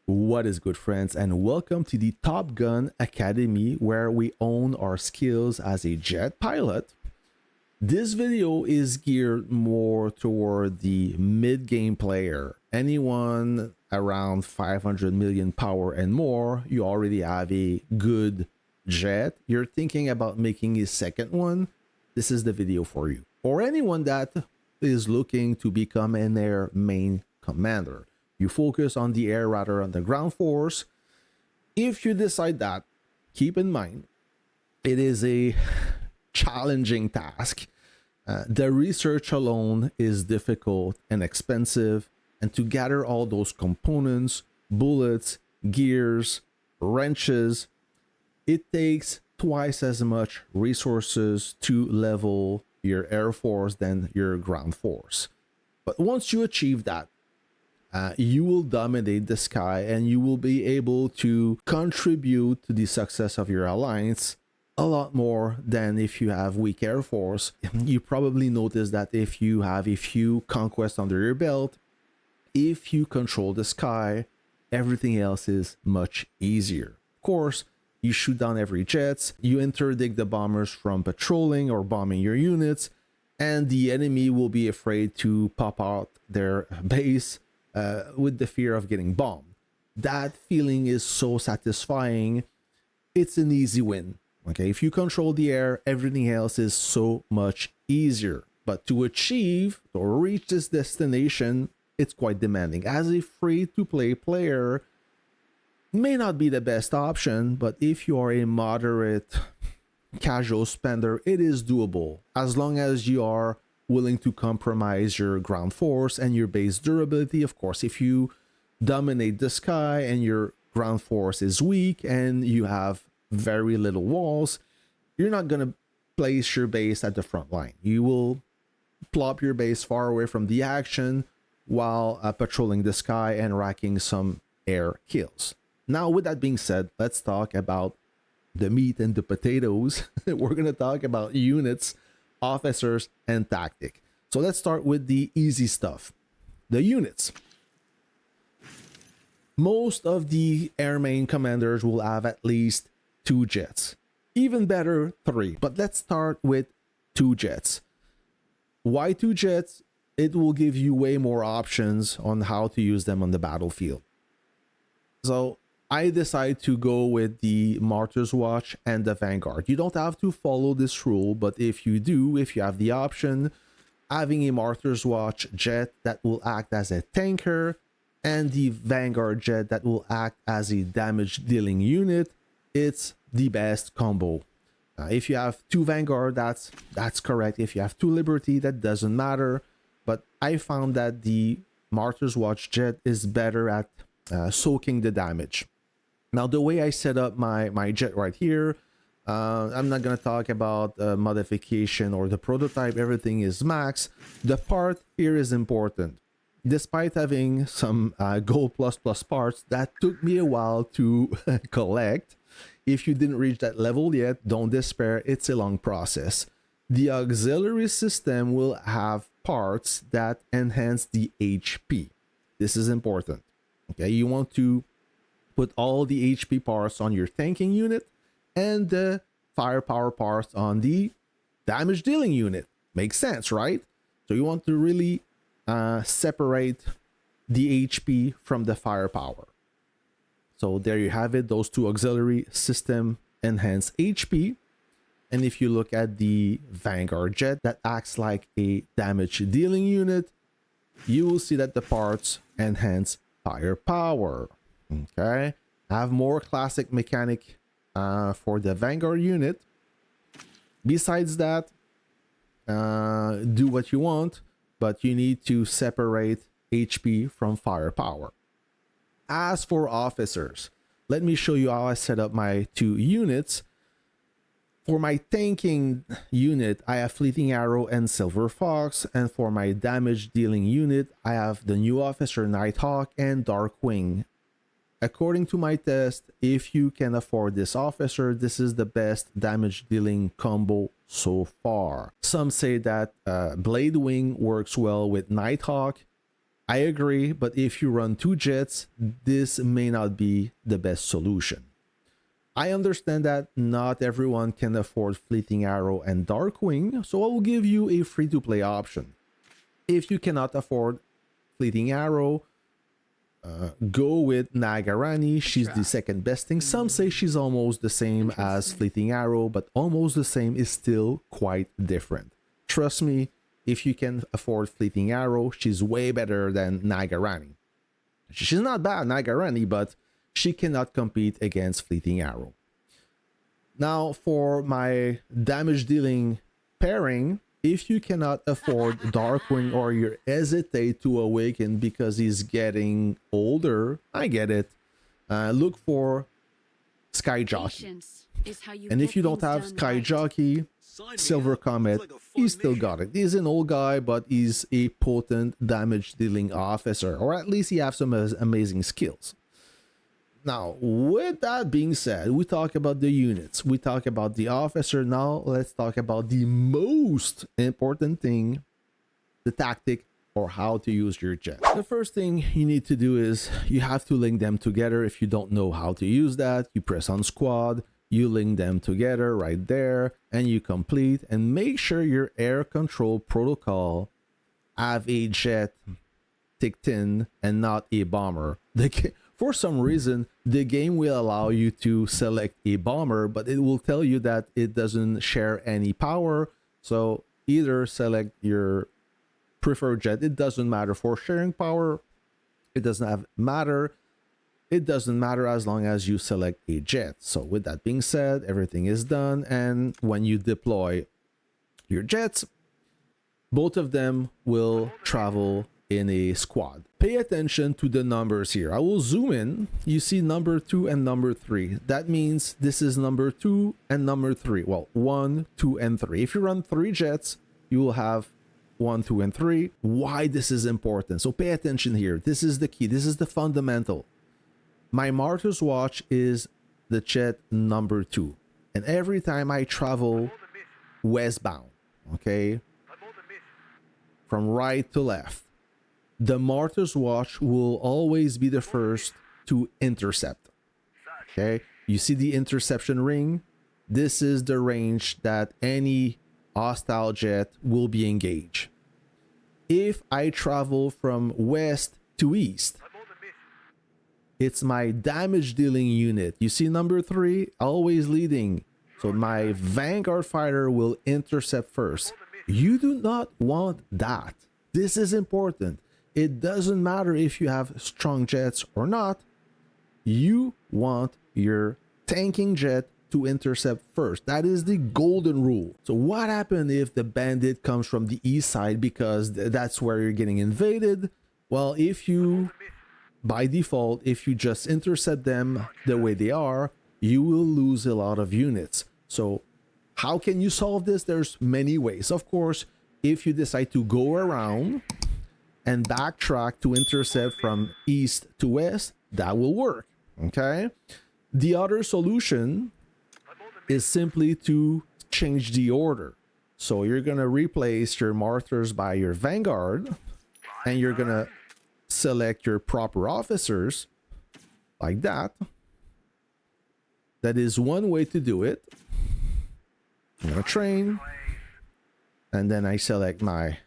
What is good, friends, and welcome to the Top Gun Academy, where we own our skills as a jet pilot. This video is geared more toward the mid-game player. Anyone around 500 million power and more, you already have a good jet, you're thinking about making a second one, this is the video for you. Or anyone that is looking to become an air main commander. You focus on the air rather than the ground force. If you decide that, keep in mind, it is a challenging task. The research alone is difficult and expensive, and to gather all those components, bullets, gears, wrenches, it takes twice as much resources to level your air force than your ground force. But once you achieve that, you will dominate the sky and you will be able to contribute to the success of your alliance a lot more than if you have weak air force. You probably notice that if you have a few conquests under your belt, if you control the sky, everything else is much easier. Of course, you shoot down every jets, you interdict the bombers from patrolling or bombing your units, and the enemy will be afraid to pop out their base with the fear of getting bombed. That feeling is so satisfying. It's an easy win. Okay, if you control the air, everything else is so much easier. But to achieve or reach this destination, it's quite demanding. As a free-to-play player, may not be the best option, but if you are a moderate casual spender, it is doable as long as you are willing to compromise your ground force and your base durability. Of course, if you dominate the sky and your ground force is weak and you have very little walls, you're not going to place your base at the front line. You will plop your base far away from the action while patrolling the sky and racking some air kills. Now, with that being said, let's talk about the meat and the potatoes. We're going to talk about units, officers, and tactic. So let's start with the easy stuff, the units. Most of the air main commanders will have at least 2 jets, even better 3, but let's start with 2 jets. Why 2 jets? It will give you way more options on how to use them on the battlefield. So I decide to go with the Martyr's Watch and the Vanguard. You don't have to follow this rule, but if you do, if you have the option, having a Martyr's Watch jet that will act as a tanker and the Vanguard jet that will act as a damage dealing unit, it's the best combo. If you have 2 Vanguard, that's correct. If you have 2 Liberty, that doesn't matter. But I found that the Martyr's Watch jet is better at soaking the damage. Now, the way I set up my jet right here, I'm not going to talk about modification or the prototype. Everything is max. The part here is important. Despite having some gold plus parts, that took me a while to collect. If you didn't reach that level yet, don't despair. It's a long process. The auxiliary system will have parts that enhance the HP. This is important. Okay, you want to put all the HP parts on your tanking unit and the firepower parts on the damage dealing unit. Makes sense, right? So you want to really separate the HP from the firepower. So there you have it. Those 2 auxiliary system enhance HP. And if you look at the Vanguard jet that acts like a damage dealing unit, you will see that the parts enhance firepower. Okay, have more classic mechanic for the Vanguard unit. Besides that, do what you want, but you need to separate HP from firepower. As for officers, let me show you how I set up my 2 units. For my tanking unit, I have Fleeting Arrow and Silver Fox, and for my damage dealing unit, I have the new officer Nighthawk and Darkwing. According to my test, if you can afford this officer, this is the best damage dealing combo so far. Some say that Blade Wing works well with Nighthawk. I agree, but if you run 2 jets, this may not be the best solution. I understand that not everyone can afford Fleeting Arrow and Darkwing, so I will give you a free-to-play option. If you cannot afford Fleeting Arrow, go with Nagarani. She's the second best thing. Some say she's almost the same as Fleeting Arrow, but almost the same is still quite different. Trust me, if you can afford Fleeting Arrow, she's way better than Nagarani. She's not bad, Nagarani, but she cannot compete against Fleeting Arrow. Now, for my damage dealing pairing, if you cannot afford Darkwing or you hesitate to awaken because he's getting older, I get it. Look for Sky Jockey. And if you don't have Sky Jockey, Silver Comet, he's still got it. He's an old guy, but he's a potent damage dealing officer, or at least he has some amazing skills. Now, with that being said, we talk about the units, we talk about the officer. Now let's talk about the most important thing, the tactic, or how to use your jet. The first thing you need to do is you have to link them together. If you don't know how to use that, you press on squad, you link them together right there, and you complete, and make sure your air control protocol have a jet ticked in and not a bomber. For some reason, the game will allow you to select a bomber, but it will tell you that it doesn't share any power. So either select your preferred jet. It doesn't matter for sharing power. It doesn't matter. It doesn't matter as long as you select a jet. So with that being said, everything is done. And when you deploy your jets, both of them will travel in a squad. Pay attention to the numbers here. I will zoom in. You see number 2 and number 3. That means this is number 2 and number 3. Well, 1, 2, and 3. If you run 3 jets, you will have 1, 2, and 3. Why this is important? So pay attention here. This is the key. This is the fundamental. My Martyr's Watch is the jet number 2. And every time I travel westbound, okay, from right to left, the Martyr's Watch will always be the first to intercept. Okay, you see the interception ring? This is the range that any hostile jet will be engaged. If I travel from west to east, it's my damage dealing unit. You see number 3 always leading. So my Vanguard fighter will intercept first. You do not want that. This is important. It doesn't matter if you have strong jets or not. You want your tanking jet to intercept first. That is the golden rule. So what happens if the bandit comes from the east side, because that's where you're getting invaded? Well, if you, by default, if you just intercept them the way they are, you will lose a lot of units. So how can you solve this? There's many ways. Of course, if you decide to go around and backtrack to intercept from east to west, that will work. Okay, the other solution is simply to change the order. So you're gonna replace your Martyrs by your Vanguard, and you're gonna select your proper officers like that. That is one way to do it. I'm gonna train, and then I select my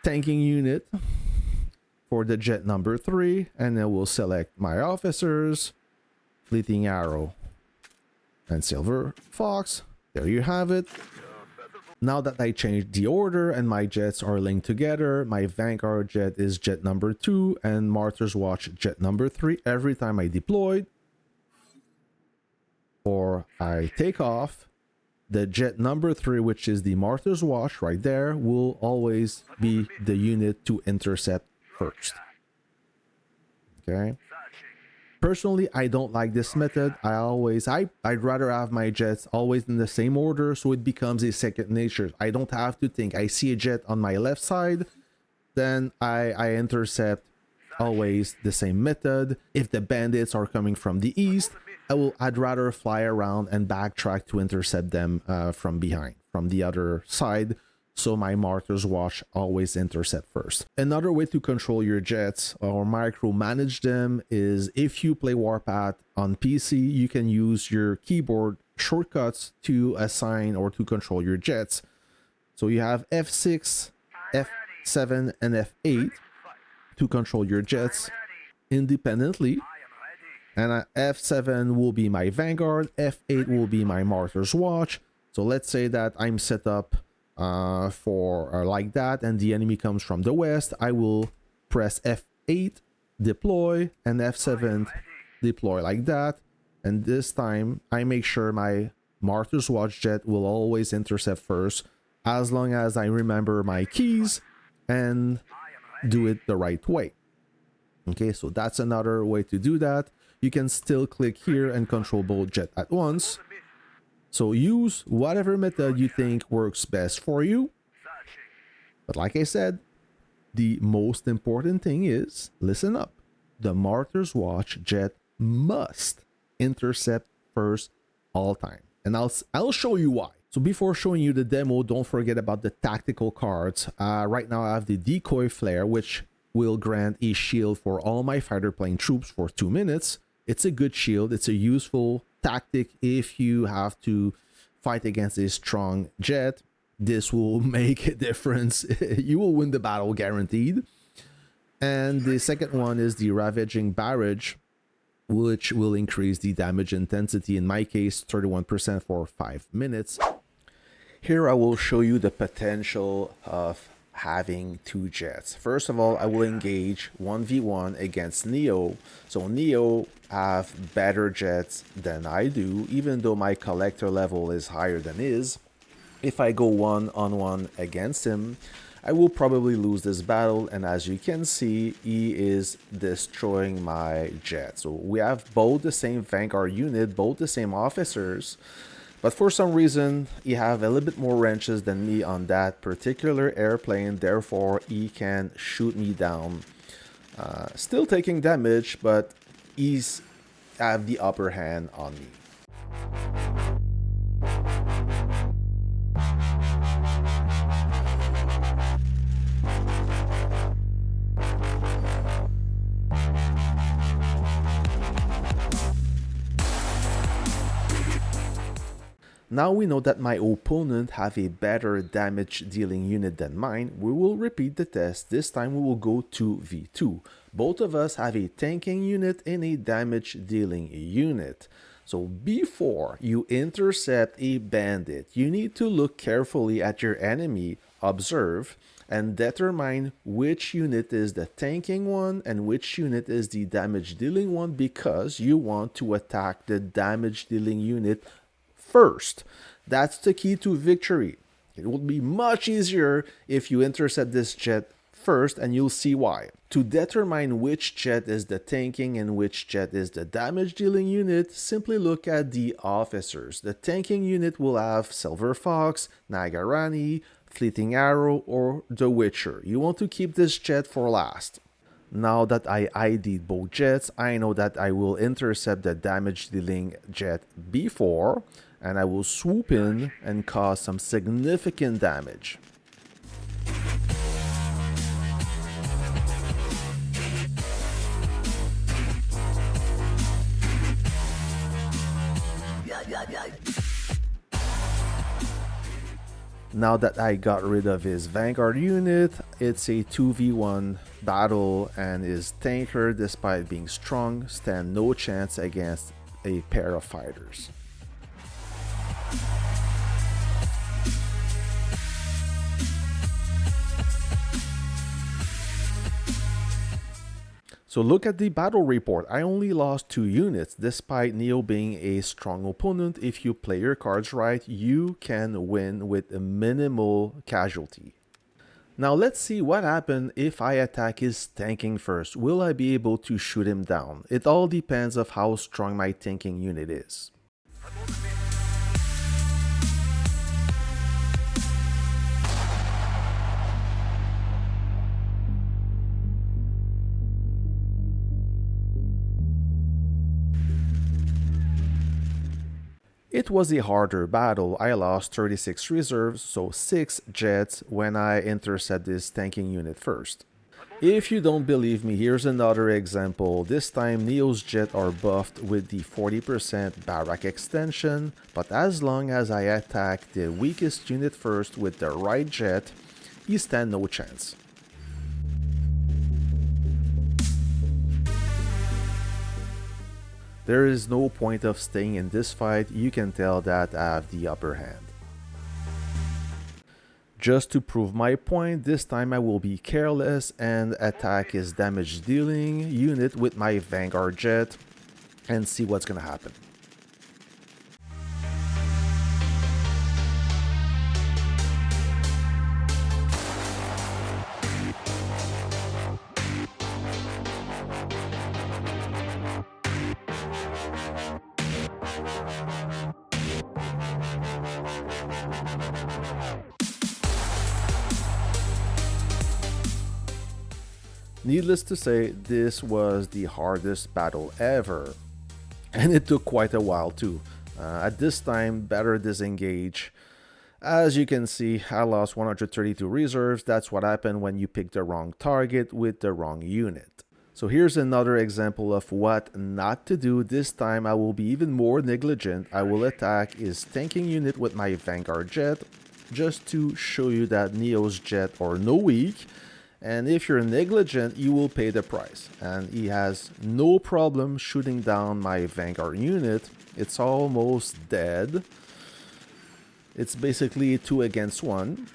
tanking unit for the jet number 3, and then we'll select my officers, Fleeting Arrow and Silver Fox. There you have it. Now that I changed the order and my jets are linked together, my Vanguard jet is jet number 2 and Martyr's Watch jet number 3. Every time I deployed or I take off, the jet number 3, which is the Martyr's Watch right there, will always be the unit to intercept first. Okay. Personally, I don't like this method. I'd rather have my jets always in the same order, so it becomes a second nature. I don't have to think. I see a jet on my left side, then I intercept always the same method. If the bandits are coming from the east, I'd rather fly around and backtrack to intercept them from behind, from the other side. so my Martyr's Watch always intercept first. Another way to control your jets or micromanage them is if you play Warpath on PC, you can use your keyboard shortcuts to assign or to control your jets. So you have F6, F7, and F8 to control your jets independently. And F7 will be my Vanguard, F8 will be my Martyr's Watch. So let's say that I'm set up for like that, and the enemy comes from the west. I will press F8, deploy, and F7, deploy like that. And this time, I make sure my Martyr's Watch jet will always intercept first, as long as I remember my keys and do it the right way. Okay, so that's another way to do that. You can still click here and control both jet at once. So use whatever method you think works best for you. But like I said, the most important thing is, listen up, the Martyr's Watch jet must intercept first all time. And I'll show you why. So before showing you the demo, don't forget about the tactical cards. Right now I have the Decoy Flare, which will grant a shield for all my fighter plane troops for 2 minutes. It's a good shield. It's a useful tactic if you have to fight against a strong jet. This will make a difference. You will win the battle guaranteed. And the second one is the Ravaging Barrage, which will increase the damage intensity, in my case 31% for 5 minutes. Here I will show you the potential of having 2 jets. First of all, I will engage 1v1 against Neo. So Neo have better jets than I do, even though my collector level is higher than his. If I go one-on-one against him, I will probably lose this battle, and as you can see, he is destroying my jet. So we have both the same Vanguard unit, both the same officers, but for some reason, he have a little bit more wrenches than me on that particular airplane. Therefore, he can shoot me down. Still taking damage, but he's have the upper hand on me. Now we know that my opponent have a better damage dealing unit than mine. We will repeat the test. This time we will go 2v2. Both of us have a tanking unit and a damage dealing unit. So before you intercept a bandit, you need to look carefully at your enemy, observe, and determine which unit is the tanking one and which unit is the damage dealing one, because you want to attack the damage dealing unit first. That's the key to victory. It will be much easier if you intercept this jet first, and you'll see why. To determine which jet is the tanking and which jet is the damage dealing unit, simply look at the officers. The tanking unit will have Silver Fox, Nagarani, Fleeting Arrow, or The Witcher. You want to keep this jet for last. Now that I ID'd both jets, I know that I will intercept the damage dealing jet before, and I will swoop in and cause some significant damage. Now that I got rid of his Vanguard unit, it's a 2v1 battle, and his tanker, despite being strong, stand no chance against a pair of fighters. So look at the battle report. I only lost 2 units, despite Neo being a strong opponent. If you play your cards right, you can win with a minimal casualty. Now let's see what happens if I attack his tanking first. Will I be able to shoot him down? It all depends on how strong my tanking unit is. It was a harder battle. I lost 36 reserves, so 6 jets when I intercept this tanking unit first. If you don't believe me, here's another example. This time Neo's jet are buffed with the 40% barrack extension, but as long as I attack the weakest unit first with the right jet, he stand no chance. There is no point of staying in this fight, you can tell that I have the upper hand. Just to prove my point, this time I will be careless and attack his damage dealing unit with my Vanguard jet and see what's gonna happen. Needless to say, this was the hardest battle ever. And it took quite a while too. At this time, better disengage. As you can see, I lost 132 reserves. That's what happened when you pick the wrong target with the wrong unit. So here's another example of what not to do. This time I will be even more negligent. I will attack his tanking unit with my Vanguard jet, just to show you that Neo's jet are no weak. And if you're negligent, you will pay the price. And he has no problem shooting down my Vanguard unit. It's almost dead. It's basically 2 against 1.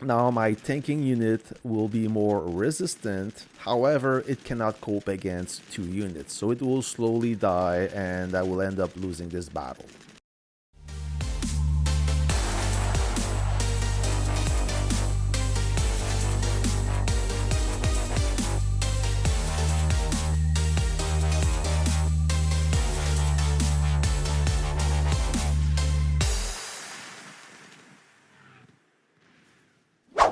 Now my tanking unit will be more resistant. However, it cannot cope against 2 units. So it will slowly die and I will end up losing this battle.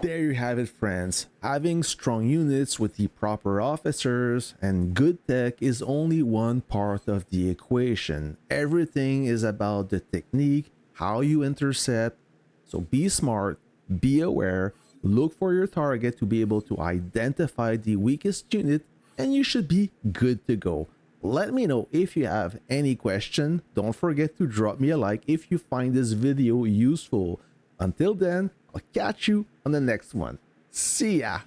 There you have it, friends. Having strong units with the proper officers and good tech is only one part of the equation. Everything is about the technique, how you intercept. So be smart, be aware, look for your target to be able to identify the weakest unit, and you should be good to go. Let me know if you have any question. Don't forget to drop me a like if you find this video useful. Until then, I'll catch you on the next one. See ya!